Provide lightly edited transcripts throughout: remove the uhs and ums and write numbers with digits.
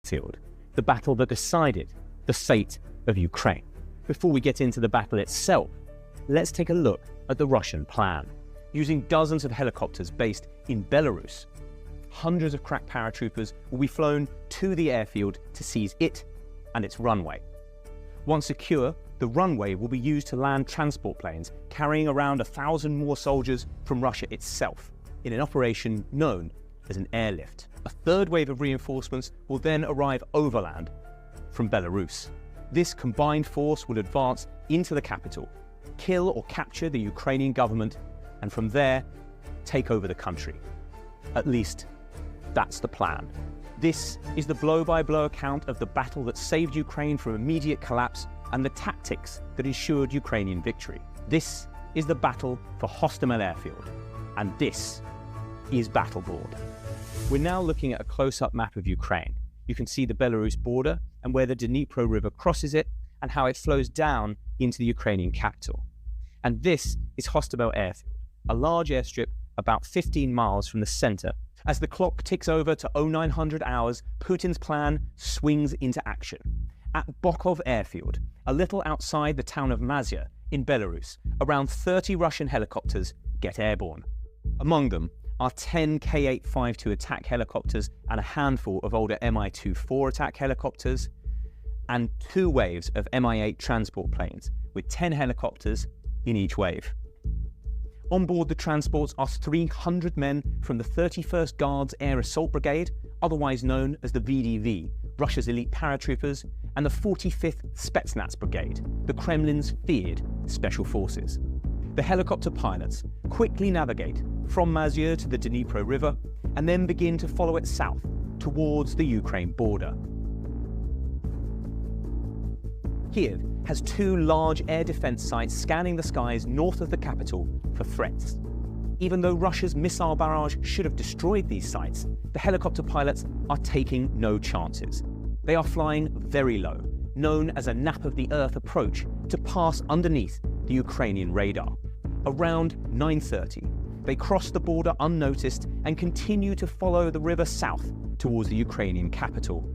battlefield, the battle that decided the fate of Ukraine. Before we get into the battle itself, let's take a look at the Russian plan. Using dozens of helicopters based in Belarus, hundreds of crack paratroopers will be flown to the airfield to seize it and its runway. Once secure, the runway will be used to land transport planes carrying around 1,000 more soldiers from Russia itself in an operation known as an airlift. A third wave of reinforcements will then arrive overland from Belarus. This combined force will advance into the capital, kill or capture the Ukrainian government, and from there, take over the country. At least, that's the plan. This is the blow-by-blow account of the battle that saved Ukraine from immediate collapse and the tactics that ensured Ukrainian victory. This is the battle for Hostomel Airfield, and this is Battleboard. We're now looking at a close-up map of Ukraine. You can see the Belarus border and where the Dnipro River crosses it and how it flows down into the Ukrainian capital. And this is Hostomel Airfield, a large airstrip about 15 miles from the center. As the clock ticks over to 0900 hours, Putin's plan swings into action. At Bokov Airfield, a little outside the town of Mazia in Belarus, around 30 Russian helicopters get airborne. Among them are 10 K-852 attack helicopters and a handful of older Mi-24 attack helicopters, and 2 waves of Mi-8 transport planes, with 10 helicopters in each wave. On board the transports are 300 men from the 31st Guards Air Assault Brigade, otherwise known as the VDV, Russia's elite paratroopers, and the 45th Spetsnaz Brigade, the Kremlin's feared special forces. The helicopter pilots quickly navigate from Mazia to the Dnipro River and then begin to follow it south towards the Ukraine border. Kiev has 2 large air defense sites scanning the skies north of the capital for threats. Even though Russia's missile barrage should have destroyed these sites, the helicopter pilots are taking no chances. They are flying very low, known as a nap of the earth approach, to pass underneath the Ukrainian radar. Around 9:30, they cross the border unnoticed and continue to follow the river south towards the Ukrainian capital.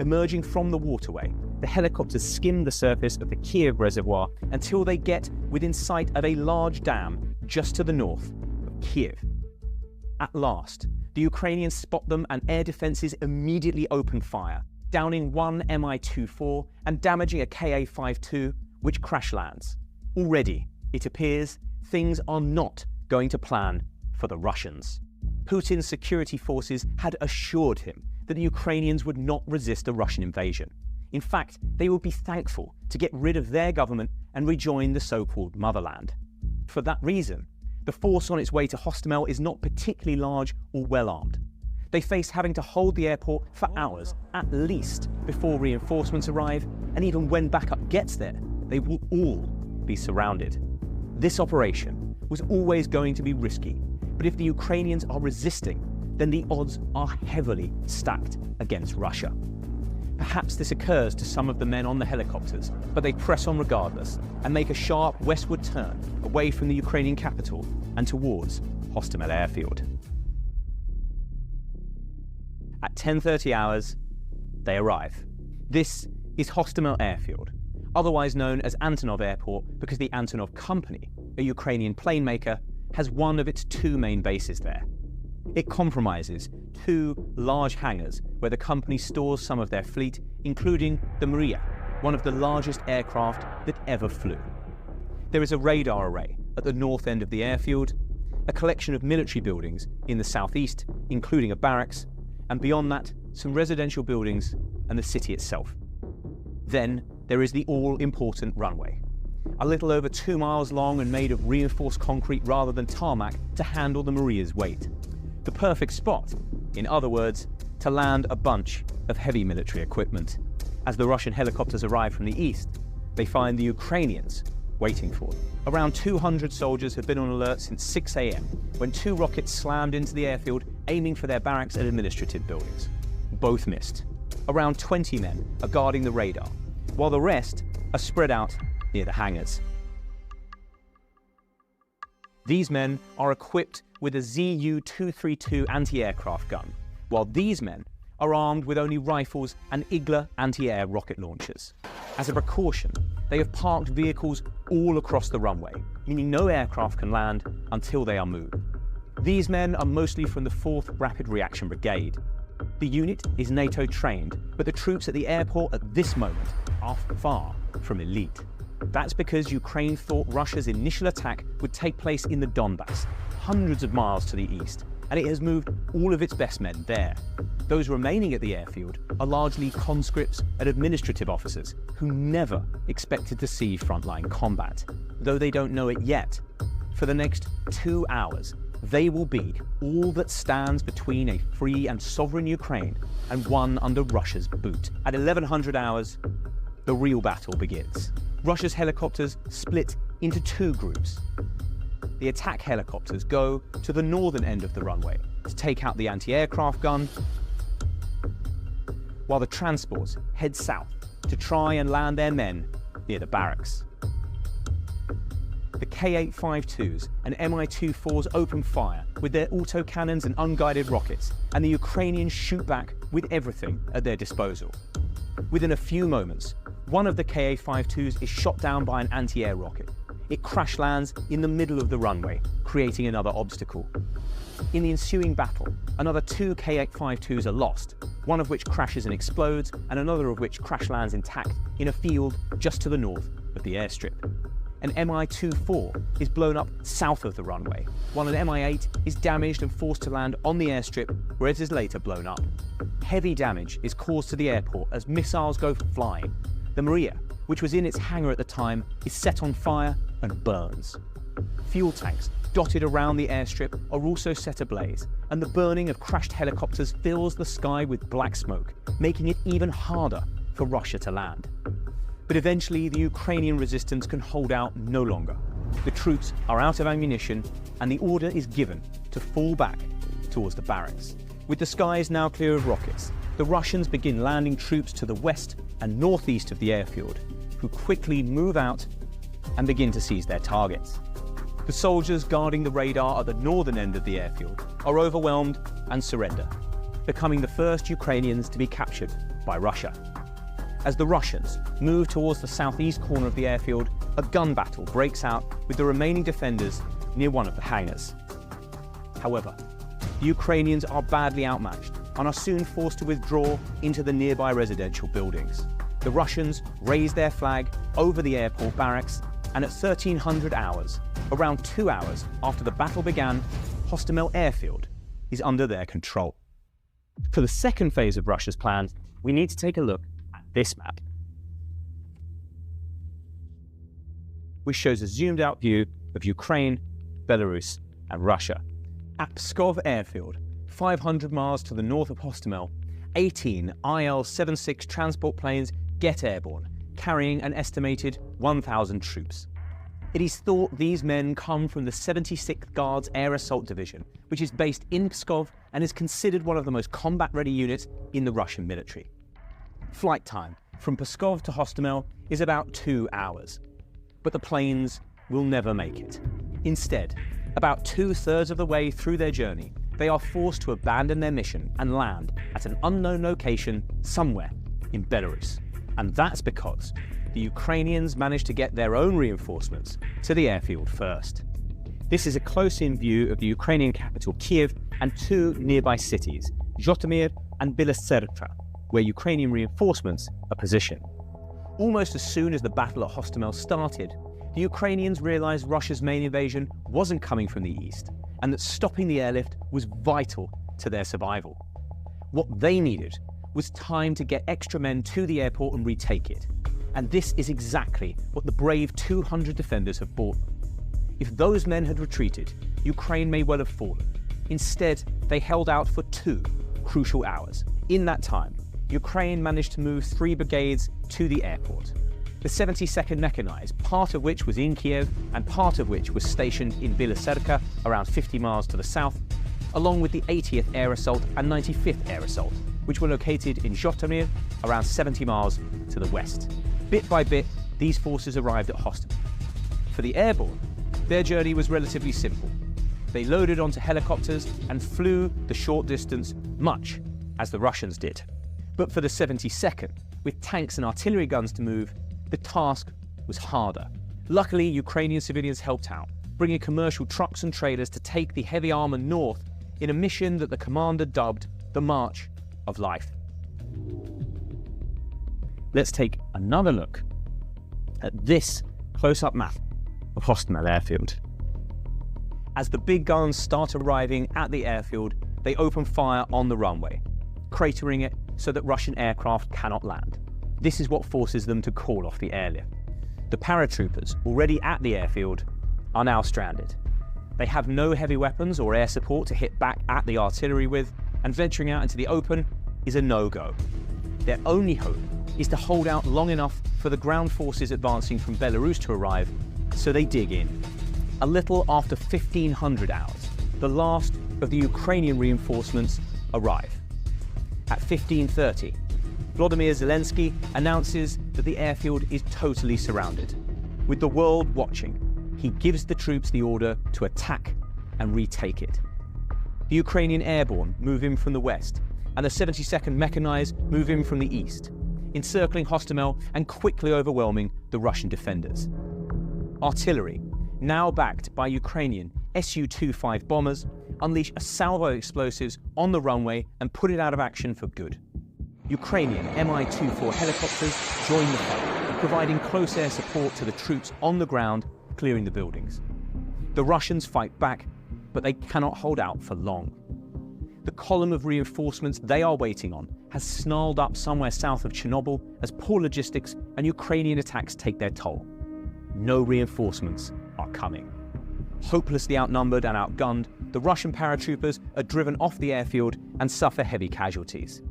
Emerging from the waterway, the helicopters skim the surface of the Kiev reservoir until they get within sight of a large dam just to the north of Kiev. At last, the Ukrainians spot them and air defenses immediately open fire, downing 1 Mi-24 and damaging a Ka-52, which crash lands. Already, it appears things are not going to plan for the Russians. Putin's security forces had assured him that the Ukrainians would not resist a Russian invasion. In fact, they would be thankful to get rid of their government and rejoin the so-called motherland. For that reason, the force on its way to Hostomel is not particularly large or well-armed. They face having to hold the airport for hours, at least, before reinforcements arrive, and even when backup gets there, they will all be surrounded. This operation was always going to be risky, but if the Ukrainians are resisting, then the odds are heavily stacked against Russia. Perhaps this occurs to some of the men on the helicopters, but they press on regardless and make a sharp westward turn away from the Ukrainian capital and towards Hostomel Airfield. At 10:30 hours, they arrive. This is Hostomel Airfield, otherwise known as Antonov Airport because the Antonov Company, a Ukrainian plane maker, has one of its 2 main bases there. It compromises 2 large hangars where the company stores some of their fleet, including the Maria, one of the largest aircraft that ever flew. There is a radar array at the north end of the airfield, a collection of military buildings in the southeast, including a barracks, and beyond that, some residential buildings and the city itself. Then there is the all-important runway, a little over 2 miles long and made of reinforced concrete rather than tarmac to handle the Maria's weight. The perfect spot, in other words, to land a bunch of heavy military equipment. As the Russian helicopters arrive from the east, they find the Ukrainians waiting for them. Around 200 soldiers have been on alert since 6 a.m. when 2 rockets slammed into the airfield aiming for their barracks and administrative buildings. Both missed. Around 20 men are guarding the radar, while the rest are spread out near the hangars. These men are equipped with a Zu-232 anti-aircraft gun, while these men are armed with only rifles and Igla anti-air rocket launchers. As a precaution, they have parked vehicles all across the runway, meaning no aircraft can land until they are moved. These men are mostly from the 4th Rapid Reaction Brigade. The unit is NATO trained, but the troops at the airport at this moment are far from elite. That's because Ukraine thought Russia's initial attack would take place in the Donbass, hundreds of miles to the east, and it has moved all of its best men there. Those remaining at the airfield are largely conscripts and administrative officers who never expected to see frontline combat, though they don't know it yet. For the next 2 hours, they will be all that stands between a free and sovereign Ukraine and one under Russia's boot. At 1100 hours, the real battle begins. Russia's helicopters split into 2 groups. The attack helicopters go to the northern end of the runway to take out the anti-aircraft gun, while the transports head south to try and land their men near the barracks. The K-852s and Mi-24s open fire with their autocannons and unguided rockets, and the Ukrainians shoot back with everything at their disposal. Within a few moments, one of the Ka-52s is shot down by an anti-air rocket. It crash lands in the middle of the runway, creating another obstacle. In the ensuing battle, another 2 Ka-52s are lost, one of which crashes and explodes, and another of which crash lands intact in a field just to the north of the airstrip. An Mi-24 is blown up south of the runway, while an Mi-8 is damaged and forced to land on the airstrip, where it is later blown up. Heavy damage is caused to the airport as missiles go flying. The Maria, which was in its hangar at the time, is set on fire and burns. Fuel tanks dotted around the airstrip are also set ablaze, and the burning of crashed helicopters fills the sky with black smoke, making it even harder for Russia to land. But eventually, the Ukrainian resistance can hold out no longer. The troops are out of ammunition, and the order is given to fall back towards the barracks. With the skies now clear of rockets, the Russians begin landing troops to the west and northeast of the airfield, who quickly move out and begin to seize their targets. The soldiers guarding the radar at the northern end of the airfield are overwhelmed and surrender, becoming the first Ukrainians to be captured by Russia. As the Russians move towards the southeast corner of the airfield, a gun battle breaks out with the remaining defenders near one of the hangars. However, the Ukrainians are badly outmatched and are soon forced to withdraw into the nearby residential buildings. The Russians raise their flag over the airport barracks, and at 1300 hours, around 2 hours after the battle began, Hostomel airfield is under their control. For the second phase of Russia's plan, we need to take a look at this map, which shows a zoomed out view of Ukraine, Belarus, and Russia. At Pskov airfield, 500 miles to the north of Hostomel, 18 IL-76 transport planes get airborne, carrying an estimated 1,000 troops. It is thought these men come from the 76th Guards Air Assault Division, which is based in Pskov and is considered one of the most combat-ready units in the Russian military. Flight time from Pskov to Hostomel is about 2 hours, but the planes will never make it. Instead, about 2/3 of the way through their journey, they are forced to abandon their mission and land at an unknown location somewhere in Belarus. And that's because the Ukrainians managed to get their own reinforcements to the airfield first. This is a close-in view of the Ukrainian capital Kiev and 2 nearby cities, Zhytomyr and Bielitserka, where Ukrainian reinforcements are positioned. Almost as soon as the battle at Hostomel started, the Ukrainians realized Russia's main invasion wasn't coming from the east, and that stopping the airlift was vital to their survival. What they needed was time to get extra men to the airport and retake it. And this is exactly what the brave 200 defenders have brought them. If those men had retreated, Ukraine may well have fallen. Instead, they held out for 2 crucial hours. In that time, Ukraine managed to move 3 brigades to the airport. The 72nd Mechanized, part of which was in Kiev and part of which was stationed in Bielitserka, around 50 miles to the south, along with the 80th Air Assault and 95th Air Assault, which were located in Zhytomyr, around 70 miles to the west. Bit by bit, these forces arrived at Hostomel. For the airborne, their journey was relatively simple. They loaded onto helicopters and flew the short distance, much as the Russians did. But for the 72nd, with tanks and artillery guns to move, the task was harder. Luckily, Ukrainian civilians helped out, bringing commercial trucks and trailers to take the heavy armor north in a mission that the commander dubbed the March of Life. Let's take another look at this close-up map of Hostomel Airfield. As the big guns start arriving at the airfield, they open fire on the runway, cratering it so that Russian aircraft cannot land. This is what forces them to call off the airlift. The paratroopers, already at the airfield, are now stranded. They have no heavy weapons or air support to hit back at the artillery with, and venturing out into the open is a no-go. Their only hope is to hold out long enough for the ground forces advancing from Belarus to arrive, so they dig in. A little after 1500 hours, the last of the Ukrainian reinforcements arrive. At 1530, Volodymyr Zelensky announces that the airfield is totally surrounded. With the world watching, he gives the troops the order to attack and retake it. The Ukrainian airborne move in from the west, and the 72nd Mechanized move in from the east, encircling Hostomel and quickly overwhelming the Russian defenders. Artillery, now backed by Ukrainian Su-25 bombers, unleash a salvo of explosives on the runway and put it out of action for good. Ukrainian Mi-24 helicopters join the fight, providing close air support to the troops on the ground, clearing the buildings. The Russians fight back, but they cannot hold out for long. The column of reinforcements they are waiting on has snarled up somewhere south of Chernobyl as poor logistics and Ukrainian attacks take their toll. No reinforcements are coming. Hopelessly outnumbered and outgunned, the Russian paratroopers are driven off the airfield and suffer heavy casualties.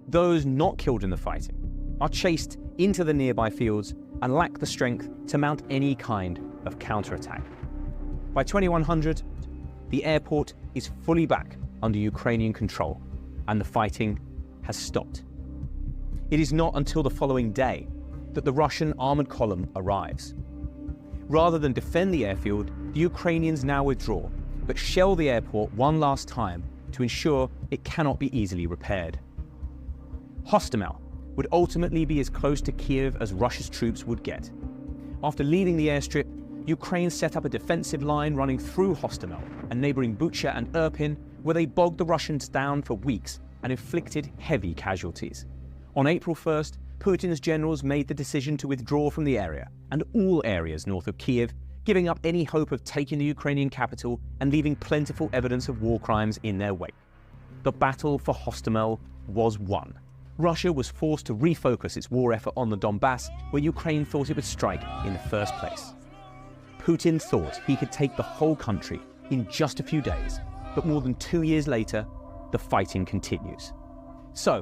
Those not killed in the fighting are chased into the nearby fields and lack the strength to mount any kind of counterattack. By 2100, the airport is fully back under Ukrainian control, and the fighting has stopped. It is not until the following day that the Russian armored column arrives. Rather than defend the airfield, the Ukrainians now withdraw, but shell the airport one last time to ensure it cannot be easily repaired. Hostomel would ultimately be as close to Kiev as Russia's troops would get. After leaving the airstrip, Ukraine set up a defensive line running through Hostomel and neighboring Bucha and Irpin, where they bogged the Russians down for weeks and inflicted heavy casualties. On April 1st, Putin's generals made the decision to withdraw from the area and all areas north of Kiev, giving up any hope of taking the Ukrainian capital and leaving plentiful evidence of war crimes in their wake. The battle for Hostomel was won. Russia was forced to refocus its war effort on the Donbass, where Ukraine thought it would strike in the first place. Putin thought he could take the whole country in just a few days, but more than 2 years later, the fighting continues. So,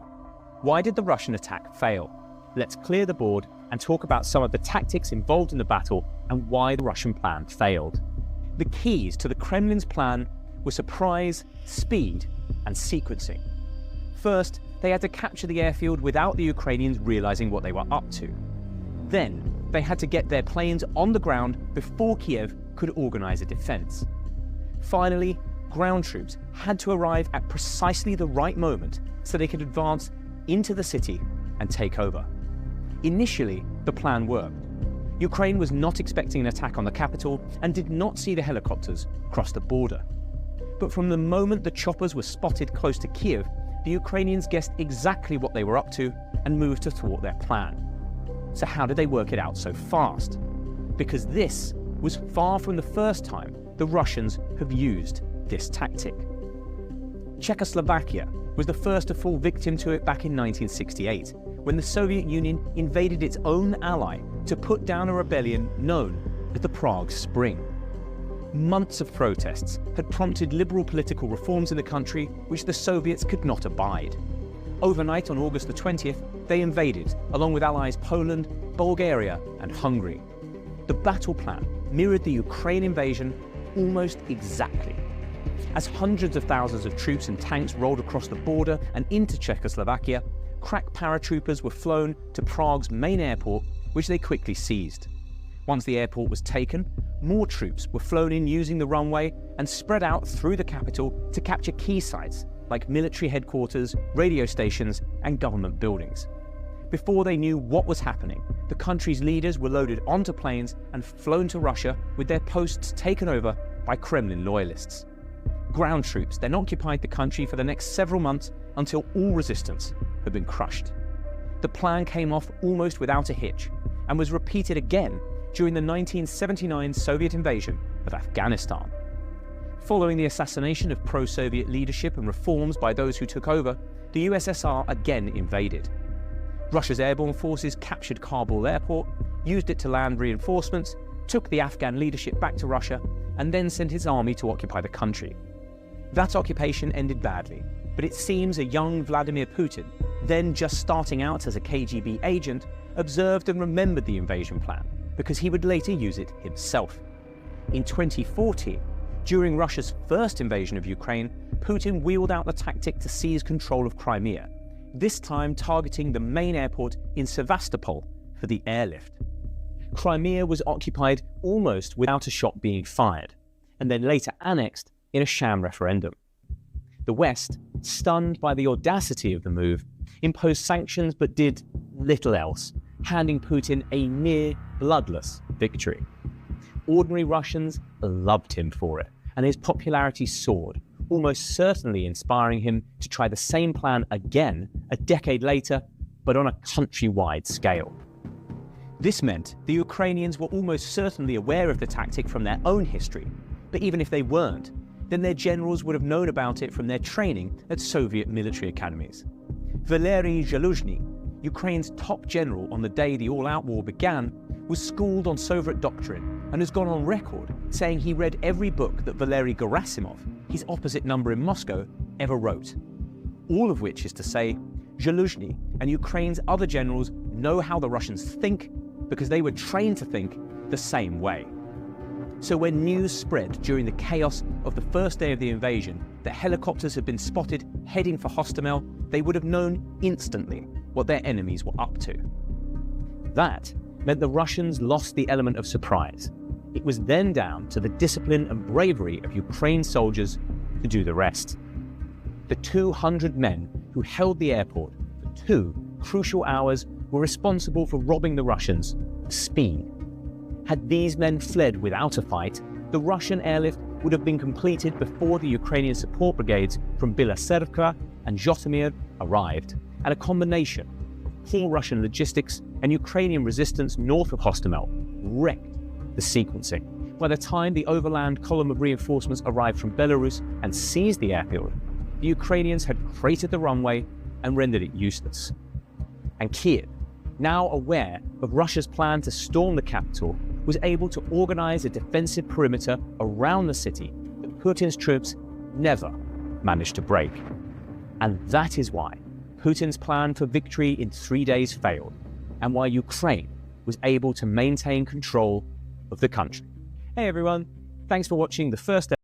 why did the Russian attack fail? Let's clear the board and talk about some of the tactics involved in the battle and why the Russian plan failed. The keys to the Kremlin's plan were surprise, speed, and sequencing. First, they had to capture the airfield without the Ukrainians realizing what they were up to. Then, they had to get their planes on the ground before Kiev could organize a defense. Finally, ground troops had to arrive at precisely the right moment so they could advance into the city and take over. Initially, the plan worked. Ukraine was not expecting an attack on the capital and did not see the helicopters cross the border. But from the moment the choppers were spotted close to Kiev, the Ukrainians guessed exactly what they were up to and moved to thwart their plan. So how did they work it out so fast? Because this was far from the first time the Russians have used this tactic. Czechoslovakia was the first to fall victim to it back in 1968, when the Soviet Union invaded its own ally to put down a rebellion known as the Prague Spring. Months of protests had prompted liberal political reforms in the country which the Soviets could not abide. Overnight on August the 20th, they invaded, along with allies Poland, Bulgaria, and Hungary. The battle plan mirrored the Ukraine invasion almost exactly. As hundreds of thousands of troops and tanks rolled across the border and into Czechoslovakia, crack paratroopers were flown to Prague's main airport, which they quickly seized. Once the airport was taken, more troops were flown in using the runway and spread out through the capital to capture key sites like military headquarters, radio stations, and government buildings. Before they knew what was happening, the country's leaders were loaded onto planes and flown to Russia with their posts taken over by Kremlin loyalists. Ground troops then occupied the country for the next several months until all resistance had been crushed. The plan came off almost without a hitch and was repeated again during the 1979 Soviet invasion of Afghanistan. Following the assassination of pro-Soviet leadership and reforms by those who took over, the USSR again invaded. Russia's airborne forces captured Kabul airport, used it to land reinforcements, took the Afghan leadership back to Russia, and then sent its army to occupy the country. That occupation ended badly, but it seems a young Vladimir Putin, then just starting out as a KGB agent, observed and remembered the invasion plan, because he would later use it himself. In 2014, during Russia's first invasion of Ukraine, Putin wheeled out the tactic to seize control of Crimea, this time targeting the main airport in Sevastopol for the airlift. Crimea was occupied almost without a shot being fired, and then later annexed in a sham referendum. The West, stunned by the audacity of the move, imposed sanctions but did little else, handing Putin a near bloodless victory. Ordinary Russians loved him for it, and his popularity soared, almost certainly inspiring him to try the same plan again a decade later, but on a countrywide scale. This meant the Ukrainians were almost certainly aware of the tactic from their own history, but even if they weren't, then their generals would have known about it from their training at Soviet military academies. Valery Zaluzhny, Ukraine's top general on the day the all-out war began, was schooled on Soviet doctrine and has gone on record saying he read every book that Valery Gerasimov, his opposite number in Moscow, ever wrote. All of which is to say, Zaluzhny and Ukraine's other generals know how the Russians think because they were trained to think the same way. So when news spread during the chaos of the first day of the invasion that helicopters had been spotted heading for Hostomel, they would have known instantly what their enemies were up to. That meant the Russians lost the element of surprise. It was then down to the discipline and bravery of Ukraine's soldiers to do the rest. The 200 men who held the airport for 2 crucial hours were responsible for robbing the Russians of speed. Had these men fled without a fight, the Russian airlift would have been completed before the Ukrainian support brigades from Bilaserivka and Zhytomyr arrived, and a combination of poor Russian logistics and Ukrainian resistance north of Hostomel wrecked the sequencing. By the time the overland column of reinforcements arrived from Belarus and seized the airfield, the Ukrainians had cratered the runway and rendered it useless. And Kiev, now aware of Russia's plan to storm the capital, was able to organize a defensive perimeter around the city that Putin's troops never managed to break. And that is why Putin's plan for victory in 3 days failed, and why Ukraine was able to maintain control of the country. Hey everyone, thanks for watching the first